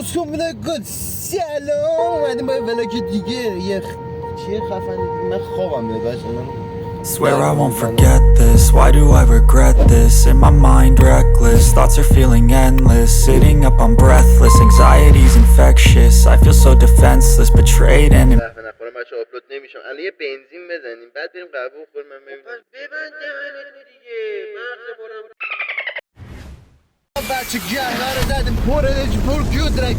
مسکن بوده گد سلام اومدیم با ولاک دیگه یه چیه خفنی دیگه من خوابم میاد باشه من Swear I won't forget this, why do I regret this? In my mind reckless, thoughts are feeling endless. Sitting up I'm breathless, anxiety's infectious. I feel so defenseless, betrayed and نخورم بچه آپلود نمیشم الان یه بنزین بزنیم بعد بریم قهوه بخوریم من ببینم ببند دهنت دیگه مغز برم بچه گهوه رو زدیم پر گودره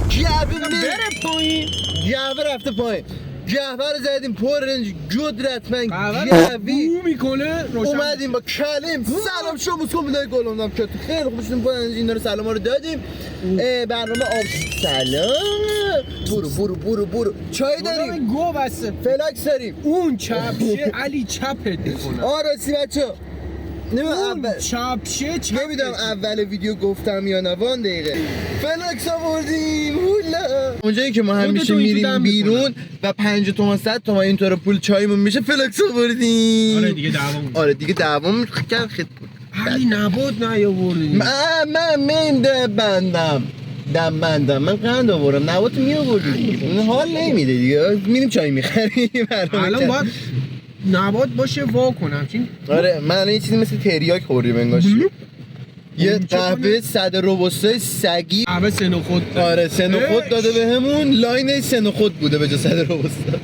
بره پایین گهوه رفته پایین گهوه رو زدیم پرنج گودرت من گهوه رو میکنه اومدیم با کلیم سلام شما مسکن بودای گلوندم که خیلی خوب شدیم پرنج اینا رو سلام ها رو دادیم برنامه آب سلام برو چای داریم گو بسته فلاکس داریم اون چپشه علی چپت میکنه راستی بچه اون چپشه نمیدونم اول ویدیو گفتم یا نه وان دقیقه فلاکس آوردیم هولا اونجایی که ما همیشه میریم بیرون و 5 تومن 100 تومن اینطور پول چایمون میشه فلاکس آوردیم آره دیگه دعوامون علی نبود نیاوردیم من دم بندم من قند آوردم نبات میآوردیم حال نمیده دیگه میریم چای میخریم الان باید نبات باشه وا کنم آره من الان یه چیزی مثل تریاک خوردیم انگار یه قهوه 100 روبوستا سگی قهوه سن خود آره سن خود داده بهمون لاین سن خود بوده به جای 100 روبوستا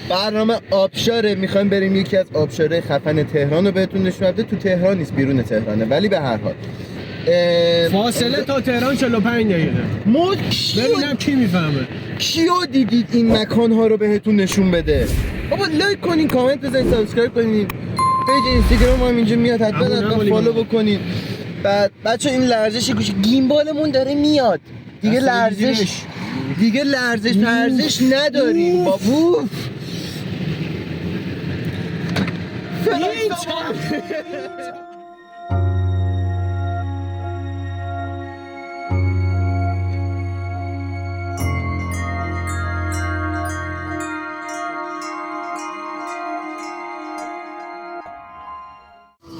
برنامه آبشاره میخوایم بریم یکی از آبشاره خفن تهران رو بهتون نشون بده تو تهران نیست بیرون تهرانه ولی به هر حال فاصله تا تهران 45 دقیقه ببینم کی میفهمه کیو دیدید این مکان ها رو بهتون نشون بده بابا لایک کنین کامنت بزنین سابسکرایب کنین پیج اینستاگرام هم اینجا میاد حتما فالو بکنین بعد بچه این لرزش گوش گیمبالمون داره میاد دیگه لرزش پرزش نداریم بابو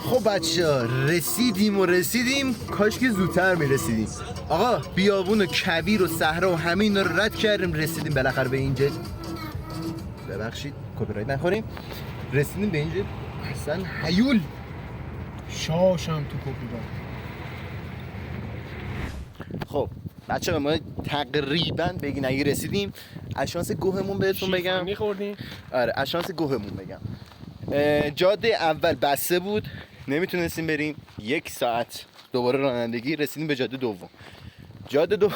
خب بچه ها رسیدیم کاش که زودتر میرسیدیم آقا بیابون و کویر و صحرا و همه اینا رو رد کردیم رسیدیم بالاخره به اینجا ببخشید کپی رایت نخوریم رسیدیم به اینجا اصلا هیول شاشم تو کپی رایت خب بچه ها ما تقریبا بگی نگی رسیدیم از شانس گوهمون بهتون بگم میخوردیم آره از شانس گوهمون بگم جاده اول بسته بود نمیتونستیم بریم 1 ساعت دوباره رانندگی رسیدیم به جاده دوم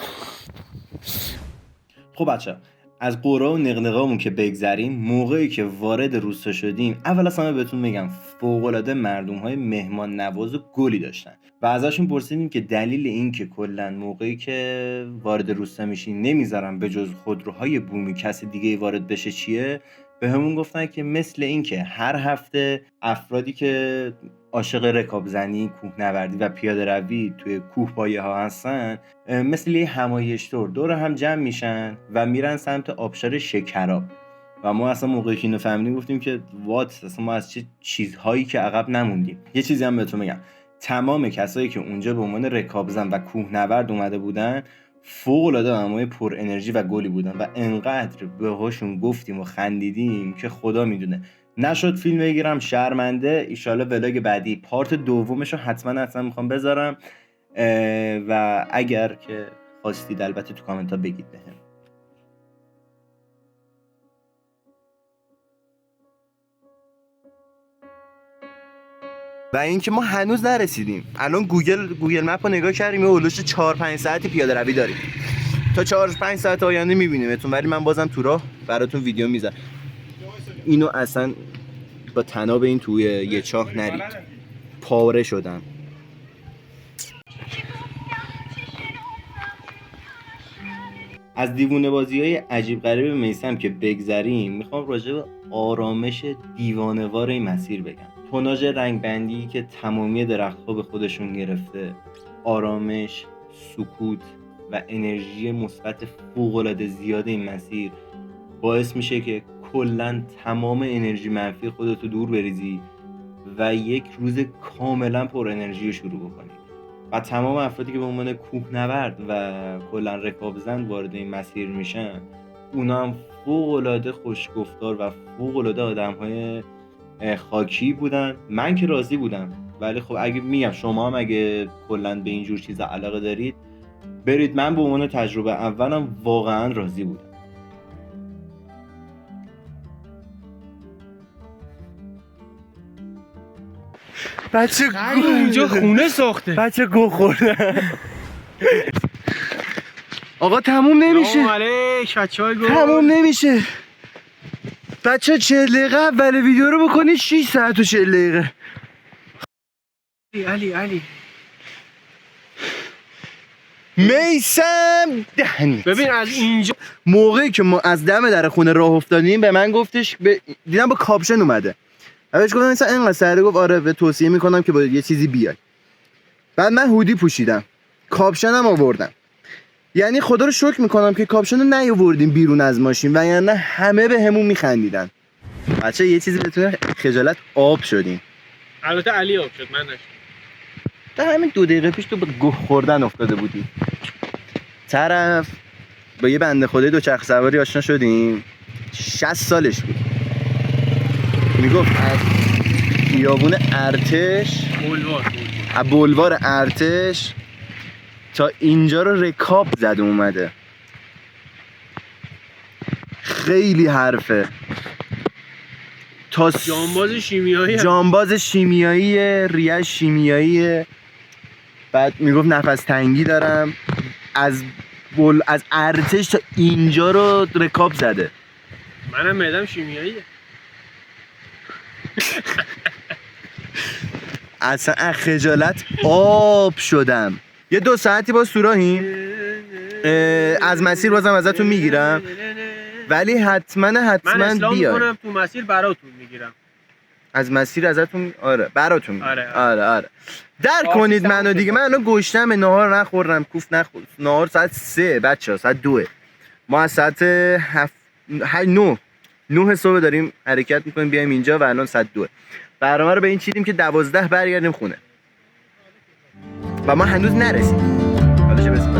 خب بچه از قرا و نقنقامون که بگذریم موقعی که وارد روستا شدیم اول از همه بهتون میگم فوق‌العاده مردم‌های مهمان نواز و گلی داشتن و ازشون پرسیدیم که دلیل این که کلا موقعی که وارد روستا میشین نمیذارن به جز خودروهای بومی کسی دیگه وارد بشه چیه به همون گفتن که مثل این که هر هفته افرادی که عاشق رکابزنی، کوهنوردی و پیاده روی توی کوهپایه ها هستن مثل یه همایش دور هم جمع میشن و میرن سمت آبشار شکراب و ما اصلا موقعی که اینو فهمیدیم گفتیم که اصلا ما از چه چیزهایی که عقب نموندیم. یه چیزی هم بهتون میگم تمام کسایی که اونجا به عنوان رکابزن و کوهنورد اومده بودن فوق‌العاده آدمای پر انرژی و گلی بودن و انقدر بهشون گفتیم و خندیدیم که خدا میدونه. نشد فیلم بگیرم شرمنده. ایشالا ولاگ بعدی پارت دومشو حتما میخوام بذارم و اگر که خواستید البته تو کامنت ها بگید بهم. و اینکه ما هنوز نرسیدیم الان گوگل مپ رو نگاه کردیم یه اولش 4-5 ساعتی پیاده روی داریم تا 4-5 ساعت آینده میبینیمتون ولی من بازم تو راه براتون ویدیو میذارم اینو اصلا با تناب این توی یه چاه نرید پاره شدم. از دیوونه بازی‌های عجیب غریب میثم که بگذریم میخوام راجع به آرامش دیوانه‌وار این مسیر بگم. توناژ رنگبندی که تمامی درخت‌ها به خودشون گرفته، آرامش، سکوت و انرژی مثبت فوق‌العاده زیاد این مسیر باعث میشه که کلاً تمام انرژی منفی خودتو دور بریزی و یک روز کاملاً پر انرژی شروع بکنی. و تمام افرادی که به عنوان کوهنورد و کلا رکابزن وارد این مسیر میشن اونا هم فوق‌العاده خوشگفتار و فوق‌العاده آدم‌های خاکی بودن. من که راضی بودم، ولی خب اگه میگم شما هم اگه کلا به اینجور چیزا علاقه دارید برید. من به عنوان تجربه اولم واقعا راضی بودم. بچه اینجا خونه ساخته. بچه گو خوردن. آقا تموم نمیشه. سلام علیک بچه‌های گل. تموم نمیشه. بچه 40 دقیقه اول ویدیو رو بکنید 6 ساعت و 40 دقیقه. علی میسم دهنی. ببین از اینجا موقعی که ما از دم در خونه راه افتادیم به من گفتش دیدم با کاپشن اومده. بهش گفتم مثلا اینقدر سرده، گفت آره به توصیه میکنم که با یه چیزی بیای. بعد من هودی پوشیدم، کاپشنم آوردم. یعنی خدا رو شکر میکنم که کاپشن رو نیاوردیم بیرون از ماشین و یعنی همه به همون میخندیدن. بچه یه چیزی بتونه خجالت آب شدیم. البته علی آب شد، من نشد. تا همین 2 دقیقه پیش تو به گوه خوردن افتاده بودی. طرف با یه بنده خدای دوچرخه سواری آشنا شدیم، 60 سالش بود. میگفت از خیابون ارتش، از بولوار ارتش تا اینجا رو رکاب زده اومده. خیلی حرفه. تا جانباز شیمیایی، ریه شیمیایی. بعد میگفت نفس تنگی دارم. از ارتش تا اینجا رو رکاب زده. منم معدم شیمیاییه. اصلا از خجالت آب شدم. یه 2 ساعتی باز سوراهیم. از مسیر بازم ازتون میگیرم، ولی حتما من اصلاح بیای. میکنم تو مسیر براتون میگیرم. از مسیر ازتون براتون میگیرم. آره. در کنید سمت منو دیگه. من الان گشتم، نهار نخوردم، کوف نخوردم. نهار ساعت 3 بچه‌ها، ساعت 2. ما از ساعت 9 صبح داریم حرکت میکنیم بیایم اینجا و الان ساعت 2. برنامه رو به این چیدیم که 12 برگردیم خونه و ما هنوز نرسیدیم. حالا چه برسیم.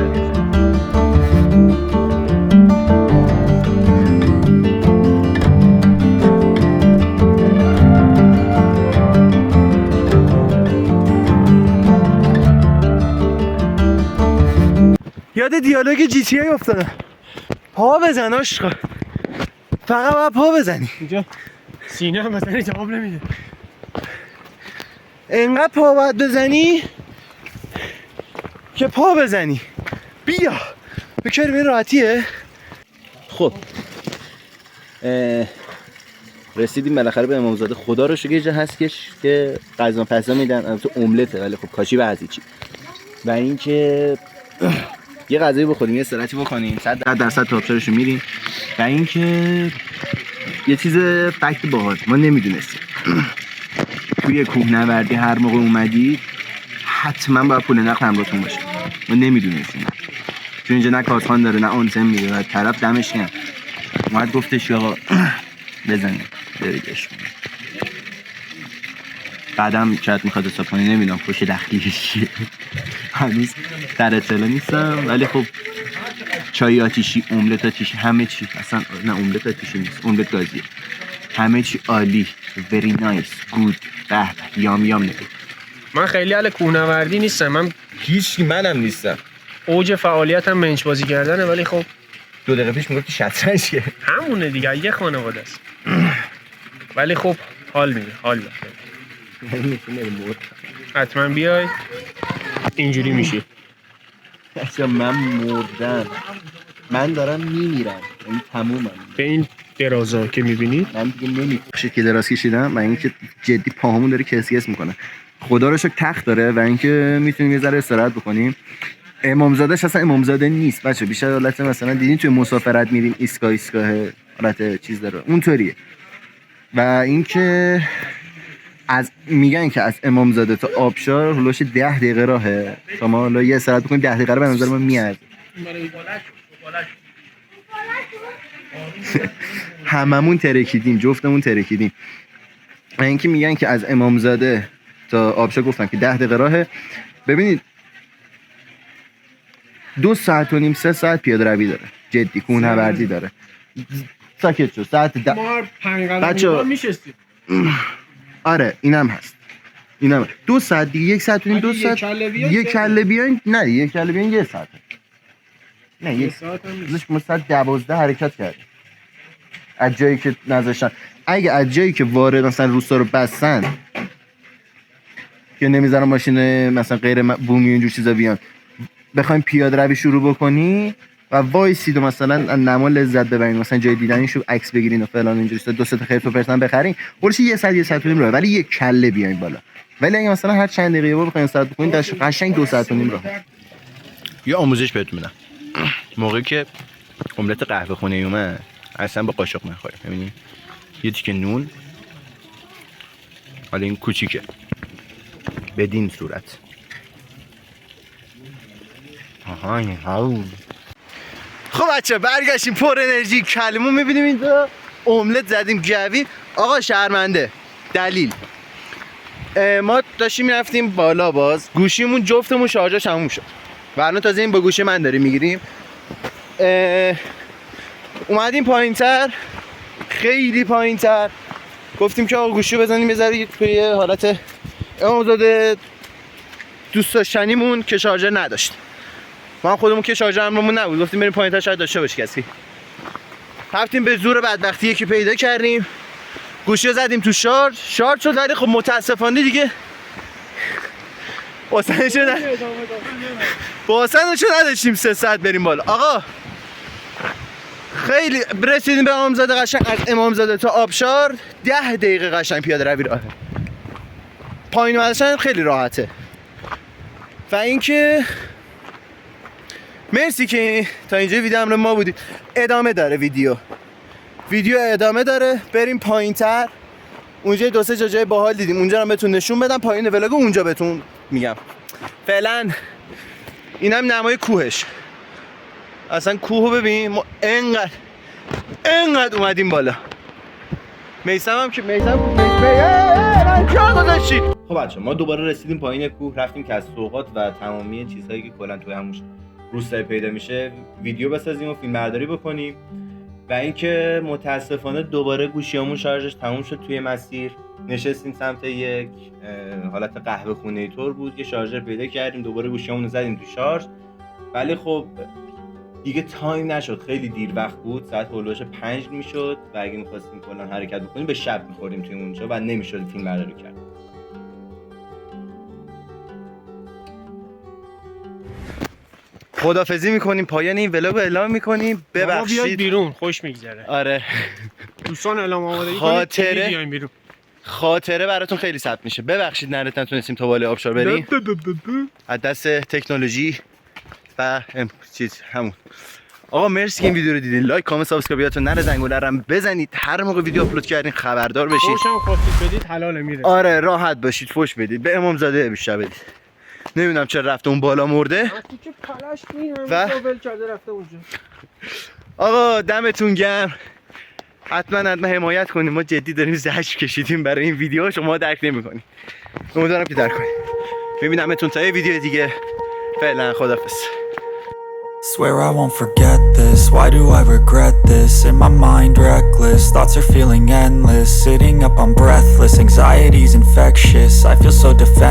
یاد دیالوگ جی تی ای افتادم. پا بزن عشقا، فقط باید پا بزنی. اینجا سینه هم مثلا جواب نمیده. انقدر پا باید بزنی که پا بزنی. بیا بکرم این راحتیه. خب رسیدیم بالاخره به امامزاده. خدا رو شکر یه جا هستش که غذا پزا میدن، البته املته ولی خب کاشی به هزیچی. و اینکه یه غذایی بخوریم، یه استراحتی بکنیم، 100% تاپشارشو میریم. و اینکه یه چیز فکت باحال ما نمیدونستیم. توی کوهنوردی هر موقع اومدید حتما باید پول نقد همراهتون باشه. ما نمیدونستیم، چون اینجا نه کارتخوان داره نه آنتن میده. و طرف دمش گرم اومد گفتش آقا بزنید بریدش. بعدم شاید میخواد حساب کنی، نمیدونم پشت دخیلش چیه. هنوز در اطلاع نیستم، ولی خب چای آتیشی، املت آتیشی، همه چی. اصلا نه املت آتیشی نیست، املت گازیه. همه چی عالی، very nice, good، به یام نگه. من خیلی اهل کوهنوردی نیستم. منم نیستم. اوج فعالیتم منچ بازی کردنه، ولی خب 2 دقیقه پیش میگفتی شطرنج که همونه دیگه، یه خانواده است. ولی خب حال میده، حال میده. حتما بیای، اینجوری میشی. اصلا من مردم، من دارم میمیرم، یعنی تمومم. به این درازا که میبینید من دیگه نمیشه که دراز کشیدم و اینکه جدی پاهمون داره کسکس میکنه. خدا رو شکر تخت داره و اینکه میتونیم یه ذره استراحت بکنیم. امامزادهش اصلا امامزاده نیست بچه، بیشتر حالت مثلا دیدین توی مسافرت میریم ایستگاه حالت چیز داره اونطوریه. و اینکه از میگن که از امامزاده تا آبشار هلوش 10 دقیقه راهه. شما حالا یه استراحت بکنید 10 دقیقه رو به نظر من میارزه. هممون ترکیدیم، جفتمون ترکیدیم. و اینکه میگن که از امامزاده تا آبشار گفتن که 10 دقیقه راهه. ببینید 2 ساعت و نیم 3 ساعت پیاده روی داره، جدی کوهنوردی داره. ساکت شو ساعت ما 5 بچه- قدم میشستیم. آره اینم هست، اینم 2 ساعت دیگه، 1 ساعت و نیم 2 اگه ساعت. یک کله بیاین یک کله بیاین، نه یک کله بیاین 1 ساعته. نه یه یک ساعت هم نیست. روزش ما ساعت 12 حرکت کردیم از جایی که نذاشتن. اگه از جایی که وارد مثلا روستا رو بستن که نمیذارن ماشین مثلا غیر بومی اینجور چیزا بیان، بخوایم پیاده روی شروع بکنی و وایسید و مثلا نما لذت ببرین، مثلا جای دیدنیشو عکس بگیرین و فلان اینجوری 2 تا خرت و پرتن بخرین، ولش 1 ساعت و نیم راه، ولی یک کله بیاین بالا. ولی اگه مثلا هر چند دقیقه با بخواین استراحت بکنین، داش قشنگ 2 ساعت و نیم راه. یه آموزش بهتون میدم. موقعی که املت قهوه خونه اومد اصلا با قاشق نخوریم، ببینید یه تیکه نون، حالا این کوچیکه، بدین صورت. آها این هاو. خب بچه برگشتیم پر انرژی کلمون، میبینیم اینجا املت زدیم جوی. آقا شرمنده دلیل ما داشتیم میرفتیم بالا، باز گوشیمون جفتمون شارژش تموم شد و الان تازه این با گوشی من داریم میگیریم. اومدیم پایینتر، خیلی پایینتر، گفتیم که آقا گوشی بزنیم بذارید توی حالت امامزاده دوست داشتنیمون که شارژر نداشت. ما خودمون که شارژر هممون نبود، گفتیم بریم پایینتر شاید داشته باشه کسی. رفتیم به زور بدبختی یکی پیدا کردیم، گوشی رو زدیم تو شارژ شد، ولی خب متاسفانه دیگه باسنشو نداشتیم 3 ساعت بریم بالا. آقا خیلی رسیدیم به امامزاده، قشنگ از امامزاده تا آبشار 10 دقیقه قشنگ پیاده روی راهه. پایین اومدن خیلی راحته. و اینکه مرسی که تا اینجا ویدیو همراه ما بودید. ادامه داره ویدیو ادامه داره. بریم پایینتر، اونجا 2-3 جای باحال دیدیم، اونجا رو بهتون نشون بدم. پایین ولاگ اونجا بهتون میگم. فعلا اینم نمای کوهش. اصلا کوهو ببین، ما انقدر اومدیم بالا. میثم هم که خب بچه ما دوباره رسیدیم پایین کوه، رفتیم که از سوغات و تمامی چیزهایی که کلا توی همون روستایی پیدا میشه ویدیو بسازیم و فیلم برداری بکنیم. و اینکه متاسفانه دوباره گوشیامون شارژش تموم شد توی مسیر. نشستیم سمت یک حالت قهوه خونه طور بود، یه شارژر پیدا کردیم، دوباره گوشیامون رو زدیم تو شارژ. ولی خب دیگه تایم نشد، خیلی دیر وقت بود، ساعت هولوش 5 میشد و اگه می‌خواستیم کلا حرکت بکنیم به شب می‌خوردیم توی اونجا و نمی‌شد فیلم برداری کرد. خدافظی می‌کنیم، پایان این ولاگ رو اعلام می‌کنیم. ببخشید ببخشید بیرون خوش میگذره. آره دوستان اعلام آمادگی خاطره- کنید بیاین بیرون. خاطره براتون خیلی ثبت میشه. ببخشید نتونستیم تا بالای آبشار بریم از دست تکنولوژی و چیز همون. آقا مرسی که این ویدیو رو دیدین. لایک، کامنت، سابسکرایبتون نره، زنگوله رو هم بزنید. هر موقع ویدیو آپلود کردین خبردار بشید. فوش هم خواستید بدید حلاله میره. آره راحت باشید، فوش بدید. به امامزاده بیشتر بدید. نمیدونم چرا رفته اون بالا مرده. وقتی که پلش میرم و- ول کرده رفته اونجا. آقا دمتون گرم. حتما حمایت کنیم. ما جدی داریم زجر کشیدیم برای این ویدیو، شما درک نمی‌کنید. امیدوارم که درک کنید. میبینمتون تا یه ویدیو دیگه. فعلا خداحافظ. Swear I won't forget this, why do I regret this? In my mind reckless, thoughts are feeling endless. Sitting up I'm breathless, anxiety's infectious, I feel so defenseless.